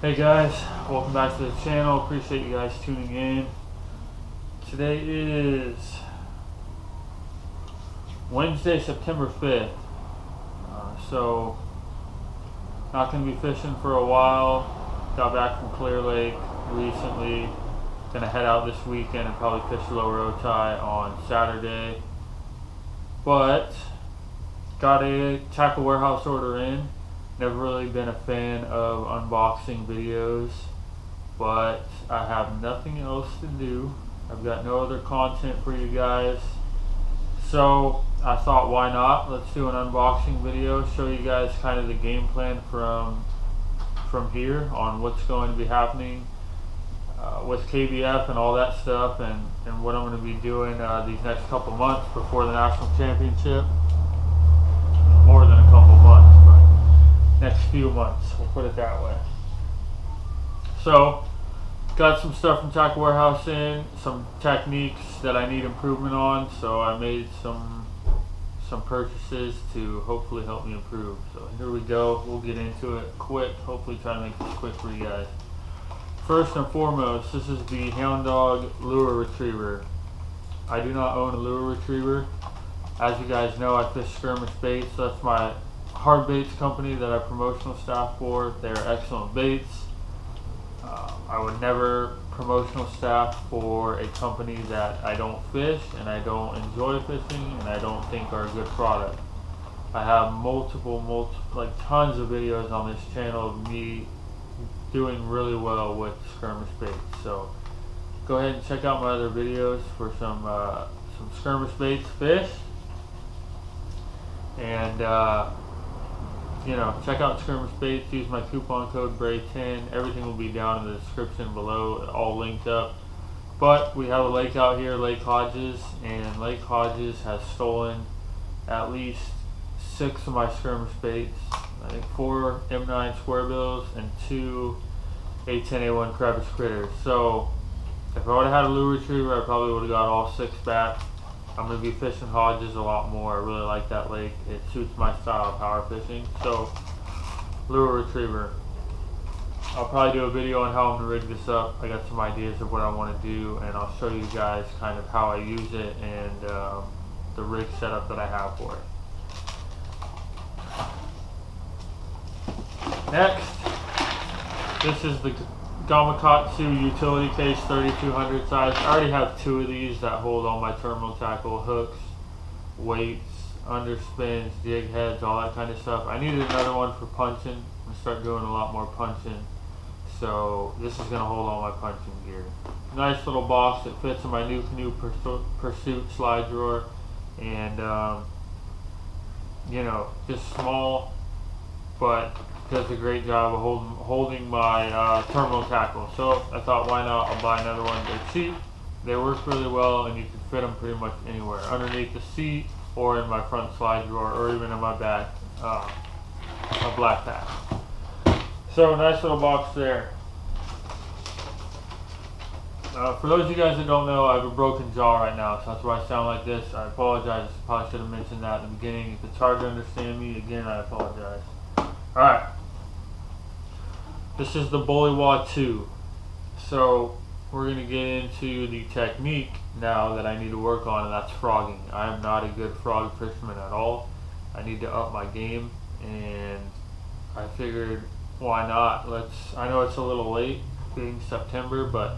Hey guys, welcome back to the channel. Appreciate you guys tuning in. Today is Wednesday, September 5th. So not going to be fishing for a while. Got back from Clear Lake recently. Gonna head out this weekend and probably fish Lower Otay on Saturday. But got a tackle warehouse order in. Never really been a fan of unboxing videos, but I have nothing else to do. I've got no other content for you guys. So I thought, why not? Let's do an unboxing video, show you guys kind of the game plan from here on what's going to be happening with KBF and all that stuff, and what I'm going to be doing these next couple months before the national championship. More than a couple months, but next few months, we'll put it that way. So got some stuff from Tackle Warehouse in, some techniques that I need improvement on, so I made some purchases to hopefully help me improve. So here we go, we'll get into it quick, hopefully try to make this quick for you guys. First and foremost, this is the Hound Dog Lure Retriever. I do not own a lure retriever. As you guys know, I fish skirmish baits. That's my hard baits company that I promotional staff for. They are excellent baits. I would never promotional staff for a company that I don't fish and I don't enjoy fishing and I don't think are a good product. I have like tons of videos on this channel of me doing really well with skirmish baits. So go ahead and check out my other videos for some skirmish baits fish. And you know, check out skirmish baits, use my coupon code BRAY10. Everything will be down in the description below, all linked up. But we have a lake out here, Lake Hodges, and Lake Hodges has stolen at least 6 of my skirmish baits. I think 4 M9 square bills and 2 A10A1 crevice critters. So if I would have had a lure retriever, I probably would have got all 6 back. I'm going to be fishing Hodges a lot more. I really like that lake. It suits my style of power fishing. So, lure retriever. I'll probably do a video on how I'm going to rig this up. I got some ideas of what I want to do, and I'll show you guys kind of how I use it and the rig setup that I have for it. Next, this is the Gamakatsu utility case 3200 size. I already have 2 of these that hold all my terminal tackle, hooks, weights, underspins, jig heads, all that kind of stuff. I needed another one for Punchin. I'm going to start doing a lot more Punchin. So this is going to hold all my Punchin gear. Nice little box that fits in my NuCanoe Pursuit slide drawer. And you know, just small, but does a great job of holding my terminal tackle. So I thought, why not? I'll buy another one. They're cheap, they work really well, and you can fit them pretty much anywhere, underneath the seat or in my front slide drawer or even in my back, a black pack. So nice little box there. For those of you guys that don't know, I have a broken jaw right now, so that's why I sound like this. I apologize. Probably should have mentioned that in the beginning. If it's hard to understand me, again, I apologize. Alright, this is the Bully Wa II. So we're going to get into the technique now that I need to work on, and that's frogging. I am not a good frog fisherman at all. I need to up my game, and I figured, why not? I know it's a little late being September, but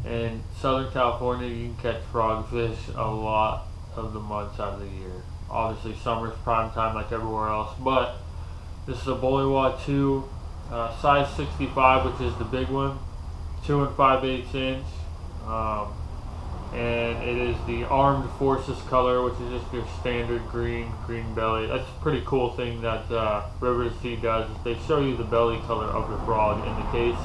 in Southern California you can catch frogfish a lot of the months out of the year. Obviously summer's prime time like everywhere else, but this is a Bully Wa II, size 65, which is the big one, 2 5/8 inch, and it is the Armed Forces color, which is just your standard green belly. That's a pretty cool thing that River2sea does. They show you the belly color of the frog in the case.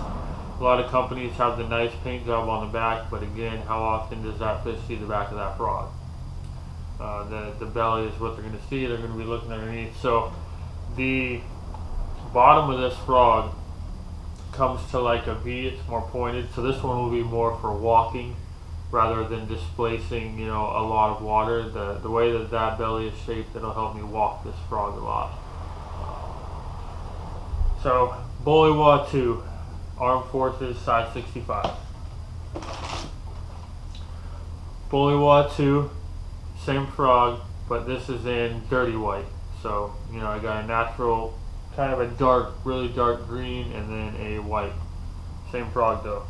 A lot of companies have the nice paint job on the back, but again, how often does that fish see the back of that frog? The belly is what they're going to see. They're going to be looking underneath. So the bottom of this frog comes to like a V. It's more pointed, so this one will be more for walking rather than displacing, you know, a lot of water. The way that belly is shaped, it'll help me walk this frog a lot. So Bully Wa II, Armed Forces size 65. Bully Wa II, same frog, but this is in dirty white. So, you know, I got a natural, kind of a dark, really dark green, and then a white. Same frog though.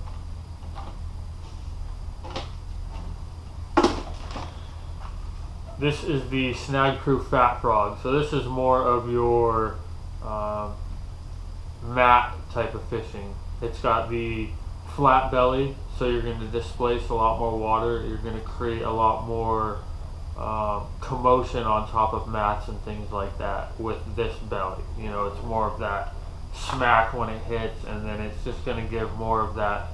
This is the Snag Proof Fat Frog. So this is more of your mat type of fishing. It's got the flat belly, so you're going to displace a lot more water. You're going to create a lot more commotion on top of mats and things like that with this belly. You know, it's more of that smack when it hits, and then it's just going to give more of that,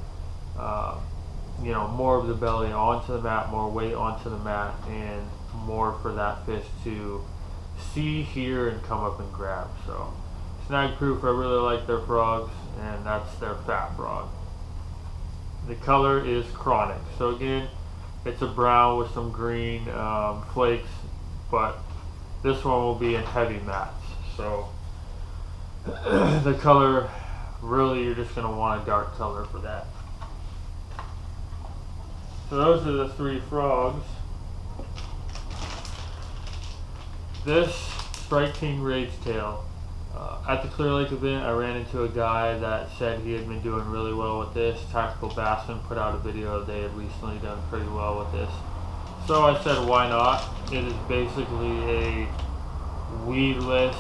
you know, more of the belly onto the mat, more weight onto the mat, and more for that fish to see, hear, and come up and grab. So Snag Proof, I really like their frogs, and that's their fat frog. The color is Cronic. So again, it's a brown with some green flakes, but this one will be in heavy mats. So the color, really, you're just going to want a dark color for that. So those are the 3 frogs. This Strike King Rage Tail. At the Clear Lake event, I ran into a guy that said he had been doing really well with this. Tactical Bassman put out a video. They had recently done pretty well with this. So I said, why not? It is basically a weedless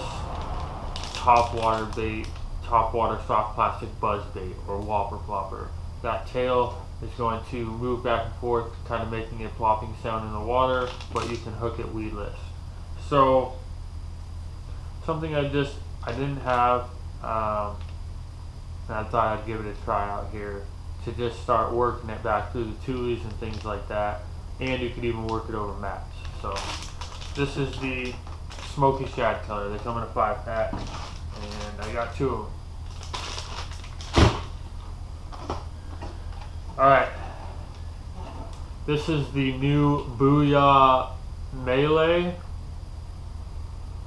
topwater bait, topwater soft plastic buzz bait, or whopper plopper. That tail is going to move back and forth, kind of making a plopping sound in the water, but you can hook it weedless. So something I didn't have, and I thought I'd give it a try out here to just start working it back through the tulies and things like that, and you could even work it over mats. So this is the Smoky Shad color. They come in a 5-pack, and I got 2 of them. Alright, this is the new Booyah Meelee.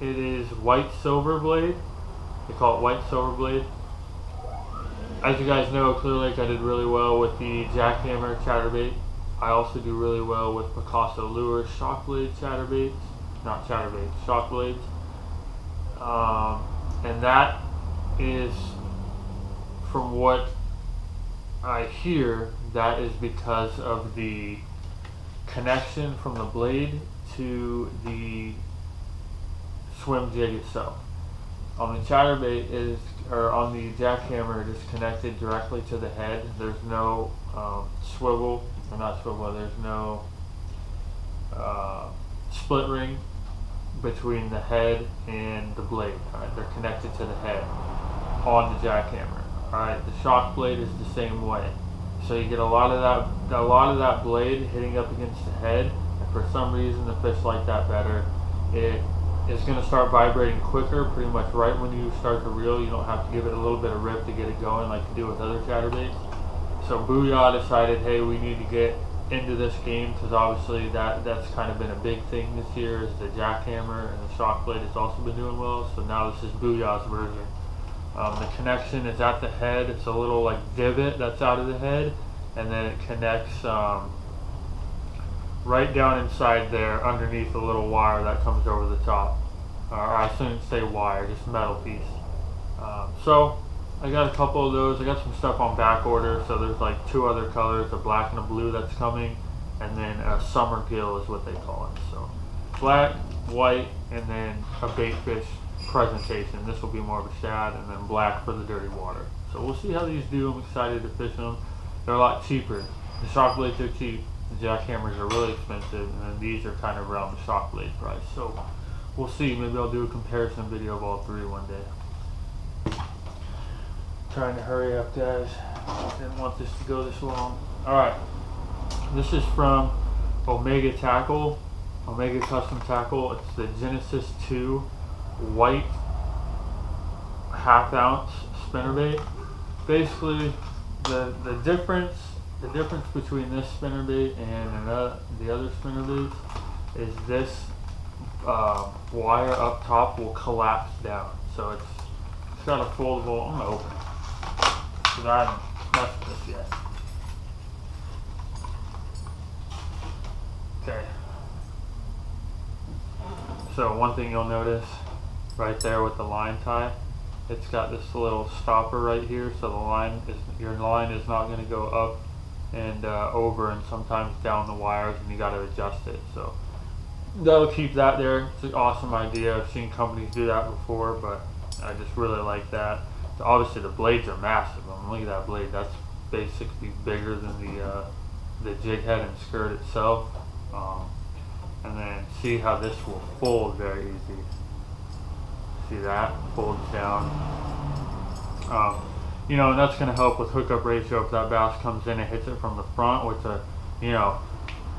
It is white silver blade. They call it white silver blade. As you guys know, Clear Lake, I did really well with the jackhammer chatterbait. I also do really well with Picasso lures, shock blade chatterbaits, not chatterbaits, shock blades. And that is, from what I hear, that is because of the connection from the blade to the swim jig itself. On the chatterbait is, or on the jackhammer, it is connected directly to the head. There's no swivel, or not swivel, there's no split ring between the head and the blade. Alright, they're connected to the head on the jackhammer. Alright, the shock blade is the same way. So you get a lot of that blade hitting up against the head, and for some reason the fish like that better. It is going to start vibrating quicker, pretty much right when you start to reel. You don't have to give it a little bit of rip to get it going like you do with other chatterbaits. So Booyah decided, hey, we need to get into this game, because obviously that's kind of been a big thing this year, is the jackhammer, and the shock blade has also been doing well. So now this is Booyah's version. The connection is at the head. It's a little like divot that's out of the head, and then it connects right down inside there underneath the little wire that comes over the top. Or I shouldn't say wire, just metal piece. So I got a couple of those. I got some stuff on back order. So there's like 2 other colors, a black and a blue that's coming, and then a summer gill is what they call it. So black, white, and then a bait fish presentation. This will be more of a shad, and then black for the dirty water. So we'll see how these do. I'm excited to fish them. They're a lot cheaper. The shock blades are cheap. The jackhammers are really expensive, and then these are kind of around the shock blade price. So we'll see. Maybe I'll do a comparison video of all 3 one day. Trying to hurry up, guys. Didn't want this to go this long. Alright, this is from Omega Tackle, Omega Custom Tackle. It's the Genesis 2 white 1/2 ounce spinnerbait. Basically, the difference between this spinnerbait and the other spinnerbaits is this wire up top will collapse down. So it's got a foldable. I'm gonna open it. because I haven't messed with this yet. Okay. So one thing you'll notice right there with the line tie, it's got this little stopper right here, so your line is not going to go up and over and sometimes down the wires, and you got to adjust it. So that'll keep that there. It's an awesome idea. I've seen companies do that before, but I just really like that. So obviously the blades are massive. I mean, look at that blade. That's basically bigger than the jig head and skirt itself. And then see how this will fold very easy. See that? Folds down. You know, and that's going to help with hookup ratio if that bass comes in and hits it from the front, which you know,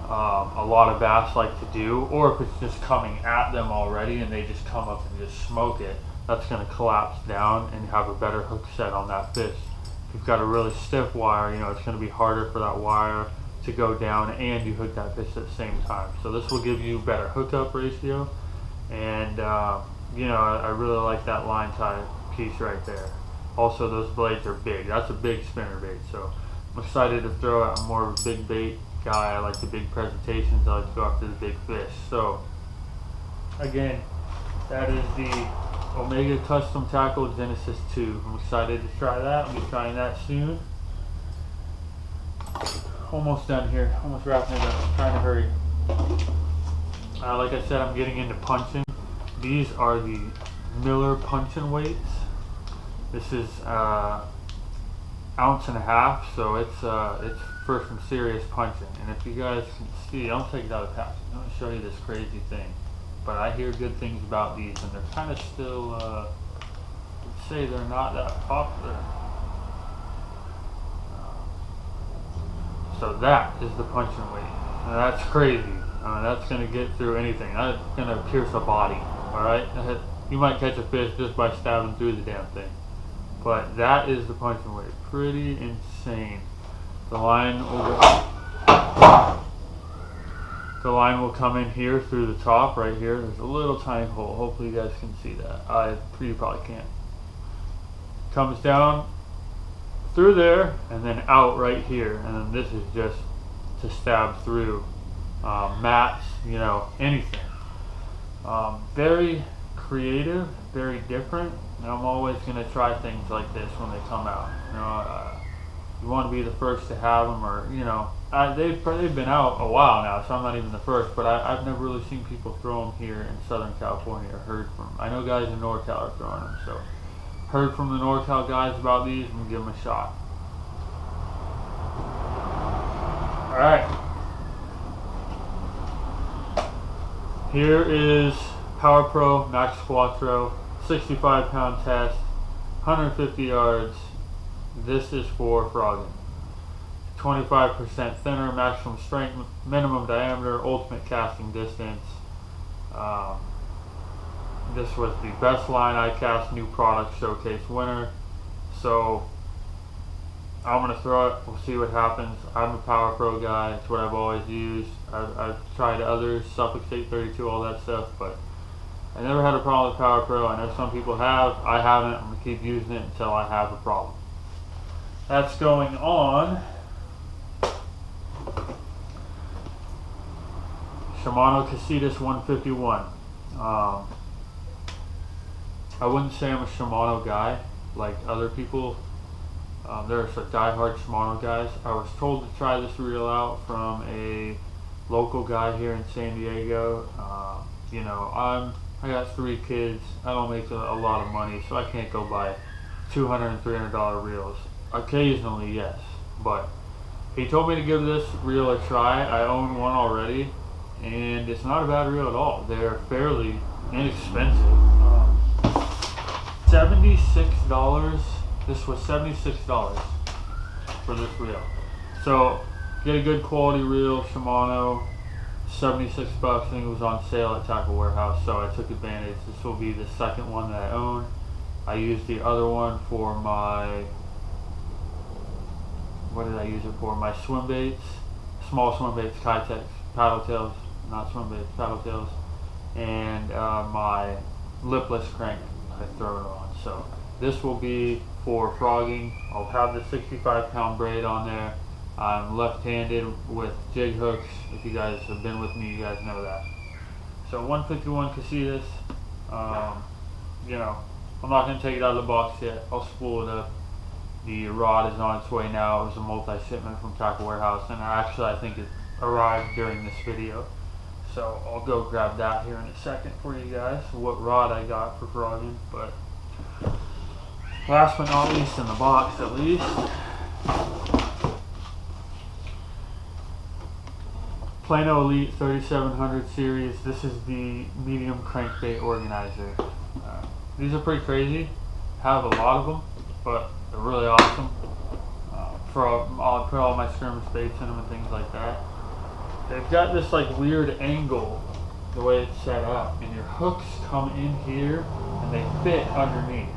a lot of bass like to do, or if it's just coming at them already and they just come up and just smoke it, that's going to collapse down and have a better hook set on that fish. If you've got a really stiff wire, you know, it's going to be harder for that wire to go down and you hook that fish at the same time. So this will give you better hookup ratio, and you know, I really like that line tie piece right there. Also, those blades are big. That's a big spinnerbait, so I'm excited to throw it. I'm more of a big bait guy. I like the big presentations. I like to go after the big fish. So again, that is the Omega Custom Tackle Genesis 2. I'm excited to try that. I'll be trying that soon. Almost done here. Almost wrapping it up. I'm trying to hurry. Like I said, I'm getting into Punchin. These are the Miller Punchin weights. This is ounce and a half, so it's for some serious punching. And if you guys can see, I'll take it out of the package. I'm going to show you this crazy thing. But I hear good things about these, and they're kind of still, I'd say they're not that popular. So that is the punching weight. Now that's crazy. That's going to get through anything. That's going to pierce a body. Alright? You might catch a fish just by stabbing through the damn thing. But that is the punching weight. Pretty insane. The line will come in here through the top right here. There's a little tiny hole. Hopefully you guys can see that. You probably can't. Comes down through there and then out right here. And then this is just to stab through mats, you know, anything. Very creative, very different, and I'm always going to try things like this when they come out. You know, you want to be the first to have them, or you know, they've been out a while now, so I'm not even the first. But I've never really seen people throw them here in Southern California, or heard from. I know guys in NorCal are throwing them, so heard from the NorCal guys about these and give them a shot. All right. Here is Pro Maxcuatro, 65-pound test, 150 yards. This is for frogging. 25% thinner, maximum strength, minimum diameter, ultimate casting distance. This was the best line I cast new product showcase winner. So I'm going to throw it. We'll see what happens. I'm a Pro guy. It's what I've always used. I've tried others, Suffolk State 32, all that stuff, but I never had a problem with Pro. I know some people have. I haven't. I'm going to keep using it until I have a problem. That's going on Shimano Casitas 151. I wouldn't say I'm a Shimano guy like other people. There are some diehard Shimano guys. I was told to try this reel out from a local guy here in San Diego. You know, I got 3 kids. I don't make a lot of money, so I can't go buy $200 and $300 reels. Occasionally, yes, but he told me to give this reel a try. I own one already, and it's not a bad reel at all. They're fairly inexpensive. $76. This was $76 for this reel. So get a good quality reel, Shimano, 76 bucks. I think it was on sale at Tackle Warehouse, so I took advantage. This will be the second one that I own. I used the other one for my, what did I use it for? My swim baits, small swim baits, Kayak, paddle tails, not swim baits, paddle tails, and my lipless crank I throw it on. So this will be for frogging. I'll have the 65-pound braid on there. I'm left-handed with jig hooks. If you guys have been with me, you guys know that. So 151 Casitas. You know, I'm not going to take it out of the box yet. I'll spool it up. The rod is on its way now. It was a multi-shipment from Tackle Warehouse, and I think it arrived during this video. So I'll go grab that here in a second for you guys, what rod I got for frogging. But last but not least, in the box at least, Plano Elite 3700 series. This is the medium crankbait organizer. These are pretty crazy. Have a lot of them, but they're really awesome. I'll put all my skirmish baits in them and things like that. They've got this like weird angle the way it's set up, and your hooks come in here and they fit underneath.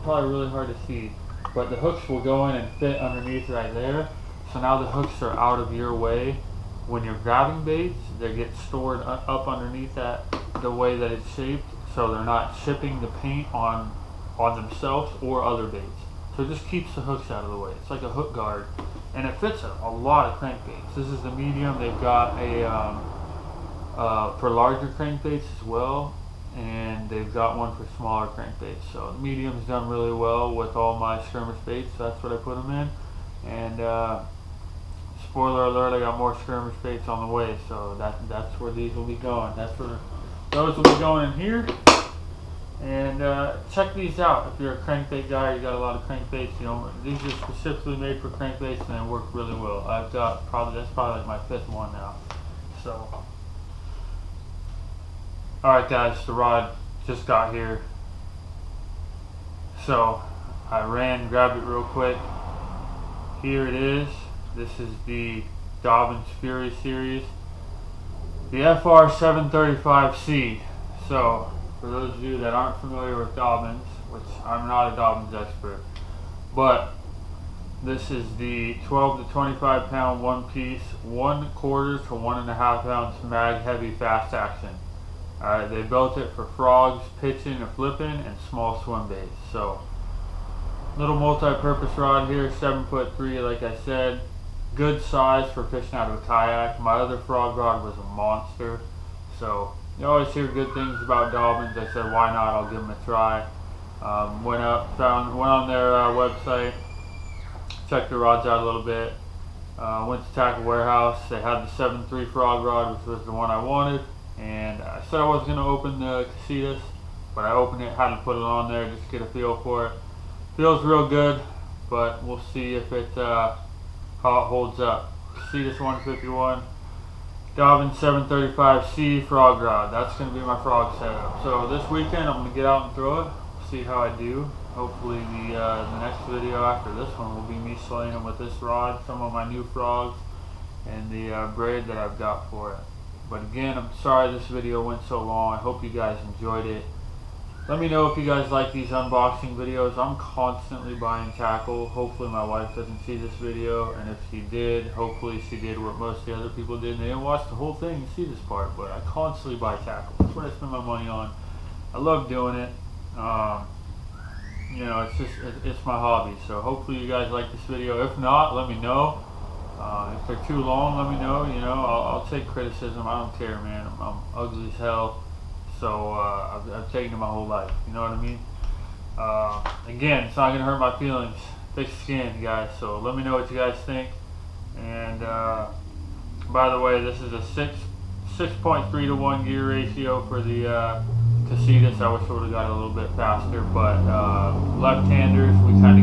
Probably really hard to see, but the hooks will go in and fit underneath right there. So now the hooks are out of your way. When you're grabbing baits, they get stored up underneath that the way that it's shaped, so they're not shipping the paint on themselves or other baits. So it just keeps the hooks out of the way. It's like a hook guard, and it fits a lot of crankbaits. This is the medium. They've got a for larger crankbaits as well, and they've got one for smaller crankbaits. So the medium's done really well with all my skirmish baits. So that's what I put them in. And spoiler alert, I got more skirmish baits on the way. So that's where these will be going. That's where those will be going in here. And check these out. If you're a crankbait guy, you got a lot of crankbaits. You know, these are specifically made for crankbaits, and they work really well. I've got that's probably like my 5th one now. So, all right, guys, the rod just got here. So I grabbed it real quick. Here it is. This is the Dobyns Fury series, the FR735C. So, for those of you that aren't familiar with Dobyns, which I'm not a Dobyns expert, but this is the 12 to 25 pound one piece, 1/4 to 1.5 ounce mag heavy fast action. Alright, they built it for frogs, pitching and flipping, and small swim baits. So, little multi-purpose rod here, 7'3", like I said. Good size for fishing out of a kayak. My other frog rod was a monster. So, you always hear good things about Dobyns. I said, why not? I'll give them a try. Went on their website, checked the rods out a little bit. Went to Tackle Warehouse. They had the 7.3 frog rod, which was the one I wanted. And I said I wasn't going to open the Casitas, but I opened it, had to put it on there just to get a feel for it. Feels real good, but we'll see if it how it holds up. Casitas 151. Dobyns 735C frog rod. That's going to be my frog setup. So this weekend I'm going to get out and throw it, see how I do. Hopefully the next video after this one will be me slaying them with this rod, some of my new frogs, and the braid that I've got for it. But again, I'm sorry this video went so long. I hope you guys enjoyed it. Let me know if you guys like these unboxing videos. I'm constantly buying tackle. Hopefully my wife doesn't see this video, and if she did, hopefully she did what most of the other people did, and they didn't watch the whole thing and see this part. But I constantly buy tackle. That's what I spend my money on. I love doing it. You know, it's my hobby. So hopefully you guys like this video. If not, let me know. If they're too long, let me know. You know, I'll take criticism. I don't care, man. I'm ugly as hell. So I've taken it my whole life. You know what I mean? Again, it's not gonna hurt my feelings. Thick skin, guys. So let me know what you guys think. And by the way, this is a 6.3 to 1 gear ratio for the Casitas. I wish I would have got a little bit faster, but left-handers we kind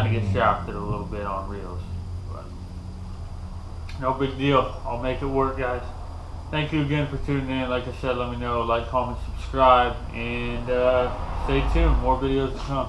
of get shafted a little bit on reels. But no big deal. I'll make it work, guys. Thank you again for tuning in. Like I said, let me know, like, comment, subscribe, and stay tuned. More videos to come.